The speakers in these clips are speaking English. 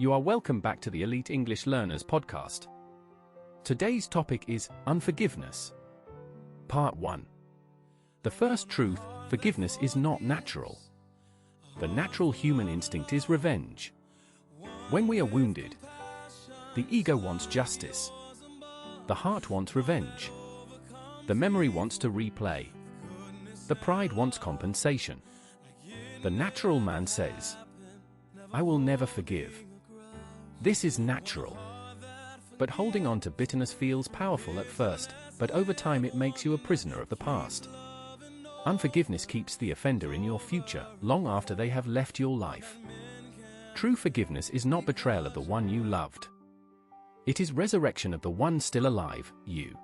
You are welcome back to the Elite English Learners podcast. Today's topic is unforgiveness. Part 1. The first truth: forgiveness is not natural. The natural human instinct is revenge. When we are wounded, the ego wants justice. The heart wants revenge. The memory wants to replay. The pride wants compensation. The natural man says, "I will never forgive." This is natural. But holding on to bitterness feels powerful at first, but over time it makes you a prisoner of the past. Unforgiveness keeps the offender in your future, long after they have left your life. True forgiveness is not betrayal of the one you loved. It is resurrection of the one still alive, you.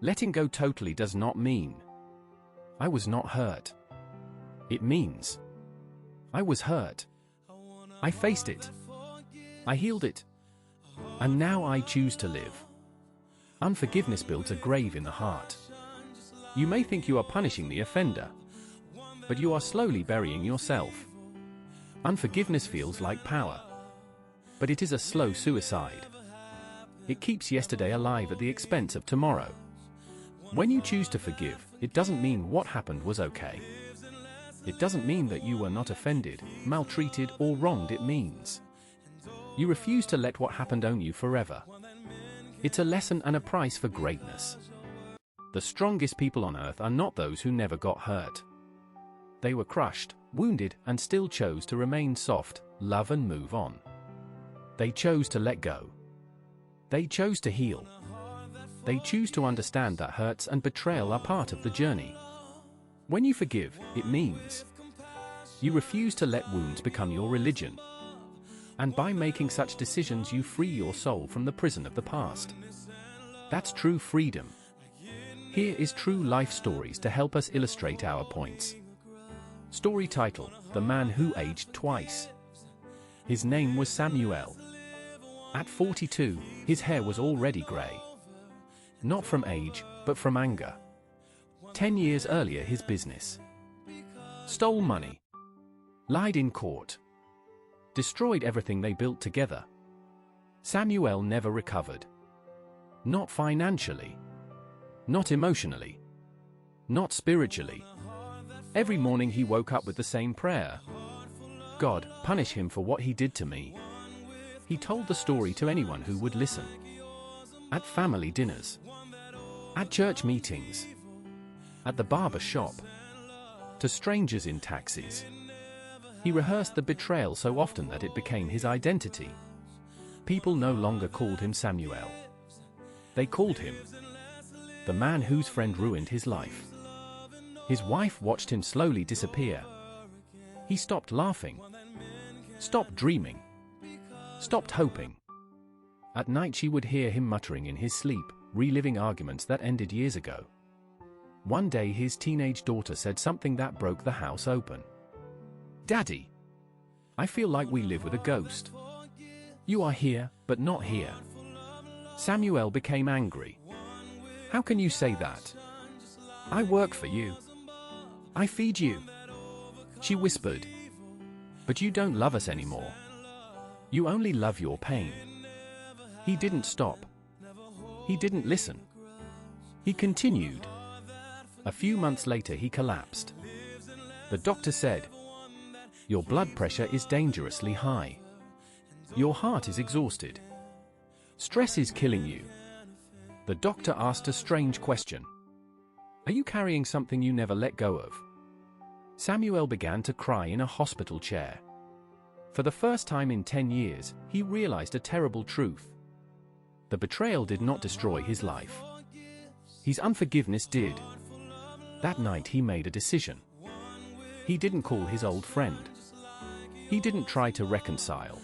Letting go totally does not mean, "I was not hurt." It means, "I was hurt. I faced it. I healed it. And now I choose to live." Unforgiveness builds a grave in the heart. You may think you are punishing the offender, but you are slowly burying yourself. Unforgiveness feels like power, but it is a slow suicide. It keeps yesterday alive at the expense of tomorrow. When you choose to forgive, it doesn't mean what happened was okay. It doesn't mean that you were not offended, maltreated, or wronged. It means you refuse to let what happened own you forever. It's a lesson and a price for greatness. The strongest people on earth are not those who never got hurt. They were crushed, wounded, and still chose to remain soft, love, and move on. They chose to let go. They chose to heal. They choose to understand that hurts and betrayal are part of the journey. When you forgive, it means you refuse to let wounds become your religion. And by making such decisions, you free your soul from the prison of the past. That's true freedom. Here is true life stories to help us illustrate our points. Story title: The Man Who Aged Twice. His name was Samuel. At 42, his hair was already grey. Not from age, but from anger. 10 years earlier, his business stole money, lied in court, destroyed everything they built together. Samuel never recovered. Not financially. Not emotionally. Not spiritually. Every morning he woke up with the same prayer: "God, punish him for what he did to me." He told the story to anyone who would listen. At family dinners. At church meetings. At the barber shop. To strangers in taxis. He rehearsed the betrayal so often that it became his identity. People no longer called him Samuel. They called him the man whose friend ruined his life. His wife watched him slowly disappear. He stopped laughing. Stopped dreaming. Stopped hoping. At night she would hear him muttering in his sleep, reliving arguments that ended years ago. One day his teenage daughter said something that broke the house open. "Daddy, I feel like we live with a ghost. You are here, but not here." Samuel became angry. "How can you say that? I work for you. I feed you." She whispered. "But you don't love us anymore. You only love your pain." He didn't stop. He didn't listen. He continued. A few months later he collapsed. The doctor said, "Your blood pressure is dangerously high. Your heart is exhausted. Stress is killing you." The doctor asked a strange question. "Are you carrying something you never let go of?" Samuel began to cry in a hospital chair. For the first time in 10 years, he realized a terrible truth. The betrayal did not destroy his life. His unforgiveness did. That night he made a decision. He didn't call his old friend. He didn't try to reconcile.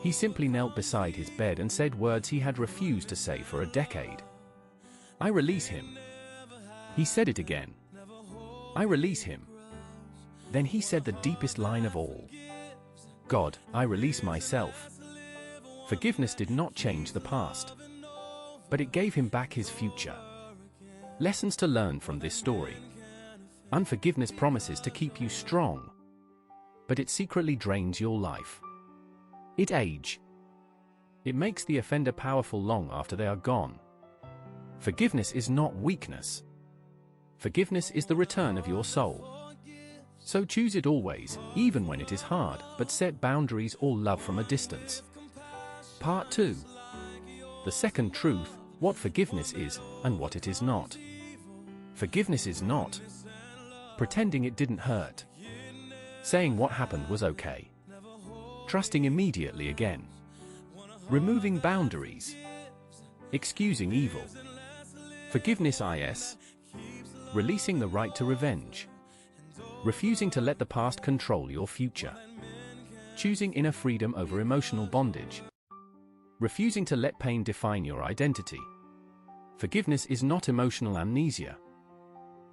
He simply knelt beside his bed and said words he had refused to say for a decade. "I release him." He said it again. "I release him." Then he said the deepest line of all. "God, I release myself." Forgiveness did not change the past, but it gave him back his future. Lessons to learn from this story. Unforgiveness promises to keep you strong, but it secretly drains your life. It age. It makes the offender powerful long after they are gone. Forgiveness is not weakness. Forgiveness is the return of your soul. So choose it always, even when it is hard, but set boundaries or love from a distance. Part 2. The second truth, what forgiveness is, and what it is not. Forgiveness is not pretending it didn't hurt, saying what happened was okay, trusting immediately again, removing boundaries, excusing evil. Forgiveness is releasing the right to revenge, refusing to let the past control your future, choosing inner freedom over emotional bondage, refusing to let pain define your identity. Forgiveness is not emotional amnesia.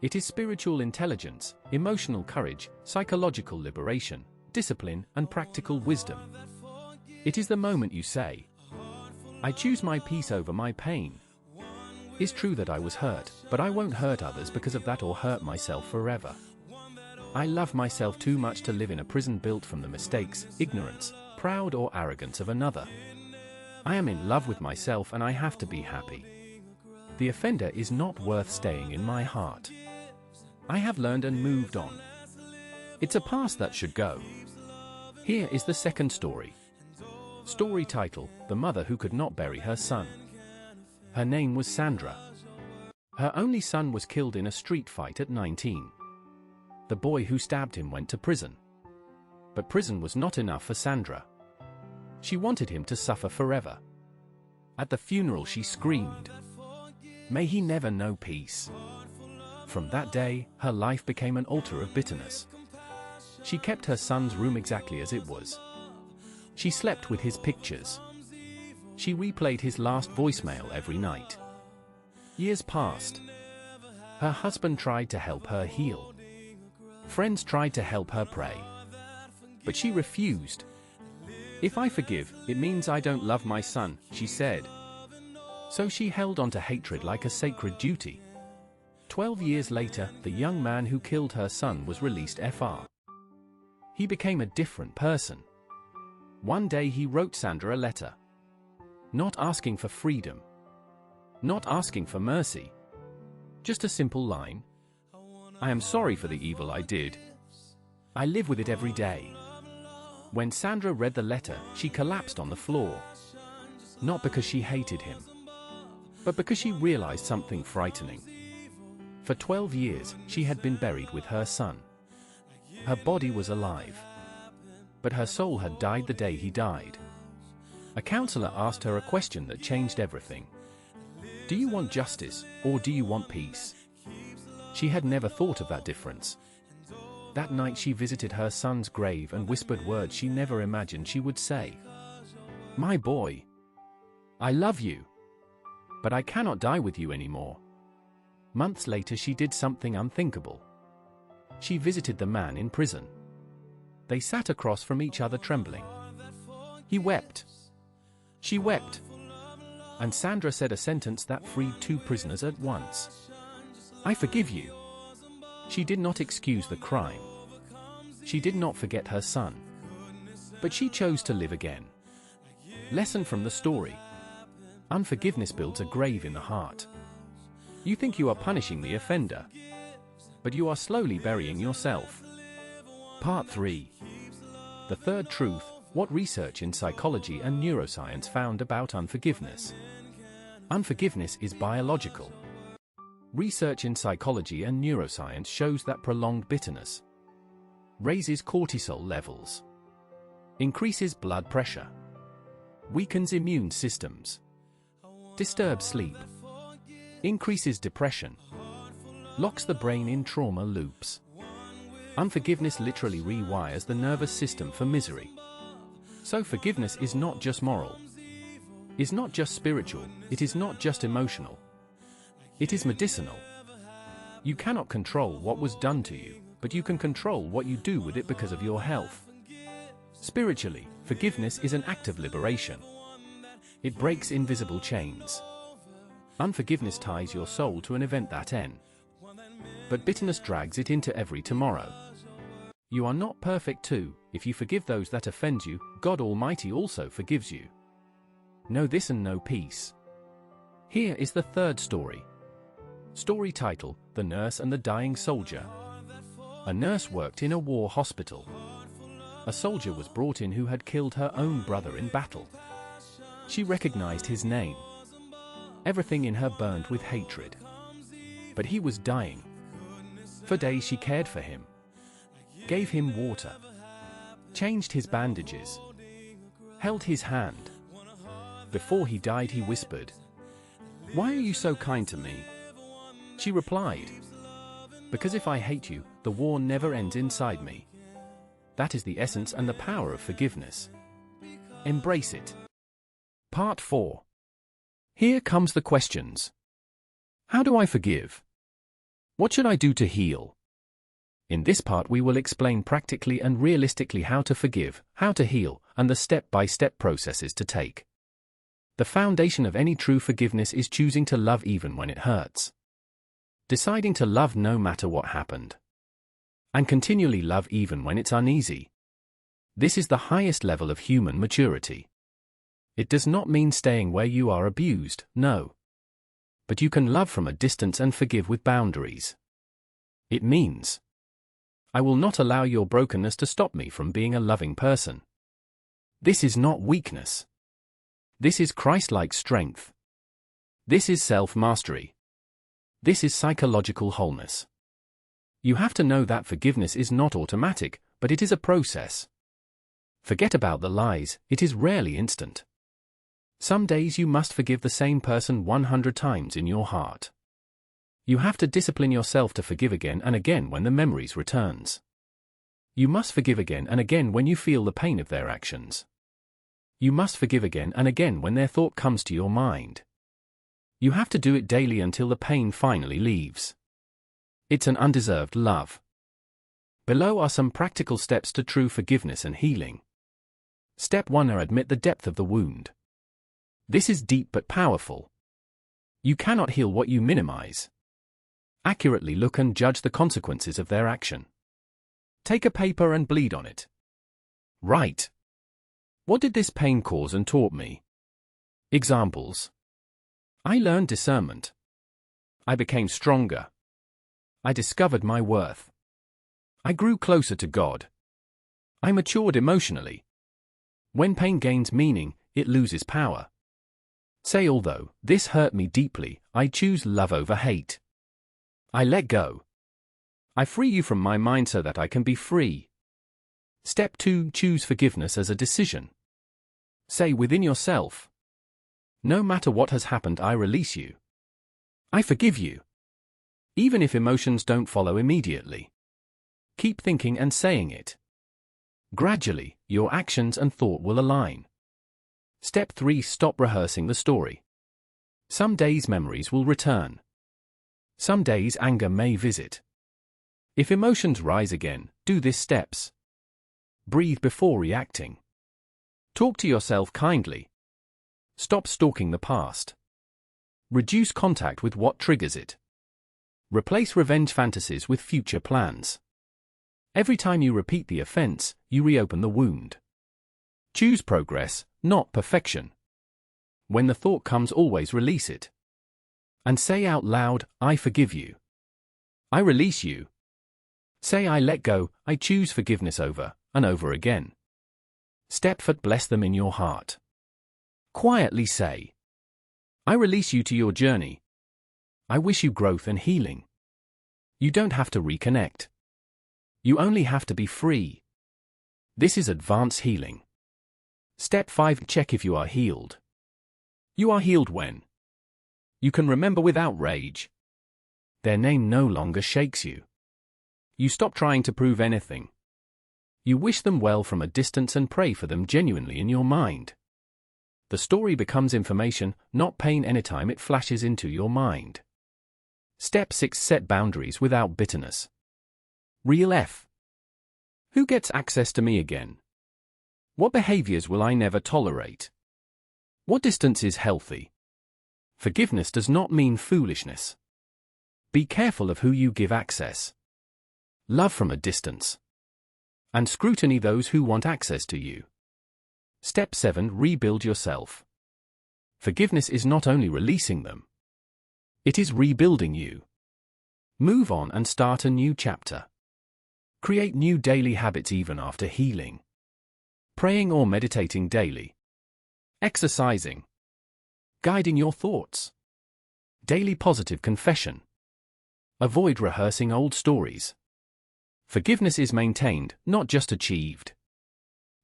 It is spiritual intelligence, emotional courage, psychological liberation, discipline, and practical wisdom. It is the moment you say, I choose my peace over my pain. It's true that I was hurt, but I won't hurt others because of that or hurt myself forever. I love myself too much to live in a prison built from the mistakes, ignorance, pride or arrogance of another. I am in love with myself and I have to be happy. The offender is not worth staying in my heart. I have learned and moved on. It's a past that should go. Here is the second story. Story title, The Mother Who Could Not Bury Her Son. Her name was Sandra. Her only son was killed in a street fight at 19. The boy who stabbed him went to prison. But prison was not enough for Sandra. She wanted him to suffer forever. At the funeral she screamed, "May he never know peace." From that day, her life became an altar of bitterness. She kept her son's room exactly as it was. She slept with his pictures. She replayed his last voicemail every night. Years passed. Her husband tried to help her heal. Friends tried to help her pray. But she refused. "If I forgive, it means I don't love my son," she said. So she held on to hatred like a sacred duty. 12 years later, the young man who killed her son was released Fr. He became a different person. One day he wrote Sandra a letter. Not asking for freedom. Not asking for mercy. Just a simple line. "I am sorry for the evil I did. I live with it every day." When Sandra read the letter, she collapsed on the floor. Not because she hated him, but because she realized something frightening. For 12 years, she had been buried with her son. Her body was alive, but her soul had died the day he died. A counselor asked her a question that changed everything. Do you want justice, or do you want peace? She had never thought of that difference. That night she visited her son's grave and whispered words she never imagined she would say. "My boy, I love you, but I cannot die with you anymore." Months later she did something unthinkable. She visited the man in prison. They sat across from each other trembling. He wept. She wept. And Sandra said a sentence that freed 2 prisoners at once. "I forgive you." She did not excuse the crime. She did not forget her son. But she chose to live again. Lesson from the story. Unforgiveness builds a grave in the heart. You think you are punishing the offender, but you are slowly burying yourself. Part 3. The third truth, what research in psychology and neuroscience found about unforgiveness. Unforgiveness is biological. Research in psychology and neuroscience shows that prolonged bitterness raises cortisol levels, increases blood pressure, weakens immune systems, disturbs sleep, increases depression, locks the brain in trauma loops. Unforgiveness literally rewires the nervous system for misery. So forgiveness is not just moral, is not just spiritual, it is not just emotional. It is medicinal. You cannot control what was done to you, but you can control what you do with it because of your health. Spiritually, forgiveness is an act of liberation. It breaks invisible chains. Unforgiveness ties your soul to an event that ends, but bitterness drags it into every tomorrow. You are not perfect too. If you forgive those that offend you, God Almighty also forgives you. Know this and know peace. Here is the third story. Story title: The Nurse and the Dying Soldier. A nurse worked in a war hospital. A soldier was brought in who had killed her own brother in battle. She recognized his name. Everything in her burned with hatred. But he was dying. For days she cared for him, gave him water, changed his bandages, held his hand. Before he died, he whispered, "Why are you so kind to me?" She replied, "Because if I hate you, the war never ends inside me." That is the essence and the power of forgiveness. Embrace it. Part 4. Here comes the questions. How do I forgive? What should I do to heal? In this part we will explain practically and realistically how to forgive, how to heal, and the step-by-step processes to take. The foundation of any true forgiveness is choosing to love even when it hurts. Deciding to love no matter what happened. And continually love even when it's uneasy. This is the highest level of human maturity. It does not mean staying where you are abused, no. But you can love from a distance and forgive with boundaries. It means, I will not allow your brokenness to stop me from being a loving person. This is not weakness. This is Christ-like strength. This is self-mastery. This is psychological wholeness. You have to know that forgiveness is not automatic, but it is a process. Forget about the lies, it is rarely instant. Some days you must forgive the same person 100 times in your heart. You have to discipline yourself to forgive again and again when the memories returns. You must forgive again and again when you feel the pain of their actions. You must forgive again and again when their thought comes to your mind. You have to do it daily until the pain finally leaves. It's an undeserved love. Below are some practical steps to true forgiveness and healing. Step 1: admit the depth of the wound. This is deep but powerful. You cannot heal what you minimize. Accurately look and judge the consequences of their action. Take a paper and bleed on it. Write. What did this pain cause and taught me? Examples. I learned discernment. I became stronger. I discovered my worth. I grew closer to God. I matured emotionally. When pain gains meaning, it loses power. Say, although this hurt me deeply, I choose love over hate. I let go. I free you from my mind so that I can be free. Step 2: choose forgiveness as a decision. Say within yourself, no matter what has happened, I release you. I forgive you. Even if emotions don't follow immediately. Keep thinking and saying it. Gradually, your actions and thought will align. Step 3: stop rehearsing the story. Some days memories will return. Some days anger may visit. If emotions rise again, do these steps. Breathe before reacting. Talk to yourself kindly. Stop stalking the past. Reduce contact with what triggers it. Replace revenge fantasies with future plans. Every time you repeat the offense, you reopen the wound. Choose progress, not perfection. When the thought comes, always release it. And say out loud, I forgive you. I release you. Say, I let go, I choose forgiveness over and over again. Step 4: bless them in your heart. Quietly say, I release you to your journey. I wish you growth and healing. You don't have to reconnect. You only have to be free. This is advanced healing. Step 5: check if you are healed. You are healed when you can remember without rage. Their name no longer shakes you. You stop trying to prove anything. You wish them well from a distance and pray for them genuinely in your mind. The story becomes information, not pain, anytime it flashes into your mind. Step 6: set boundaries without bitterness. Real F. Who gets access to me again? What behaviors will I never tolerate? What distance is healthy? Forgiveness does not mean foolishness. Be careful of who you give access. Love from a distance. and scrutiny those who want access to you. Step 7. Rebuild yourself. Forgiveness is not only releasing them, it is rebuilding you. Move on and start a new chapter. Create new daily habits even after healing. Praying or meditating daily. Exercising. Guiding your thoughts. Daily positive confession. Avoid rehearsing old stories. Forgiveness is maintained, not just achieved.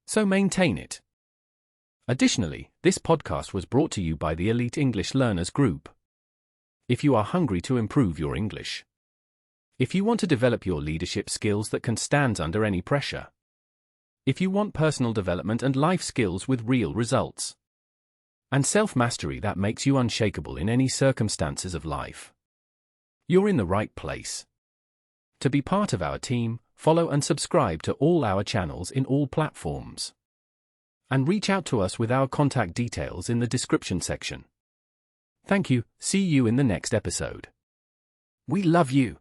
So maintain it. Additionally, this podcast was brought to you by the Elite English Learners Group. If you are hungry to improve your English, if you want to develop your leadership skills that can stand under any pressure, if you want personal development and life skills with real results, and self-mastery that makes you unshakable in any circumstances of life, you're in the right place. To be part of our team, follow and subscribe to all our channels in all platforms. And reach out to us with our contact details in the description section. Thank you. See you in the next episode. We love you.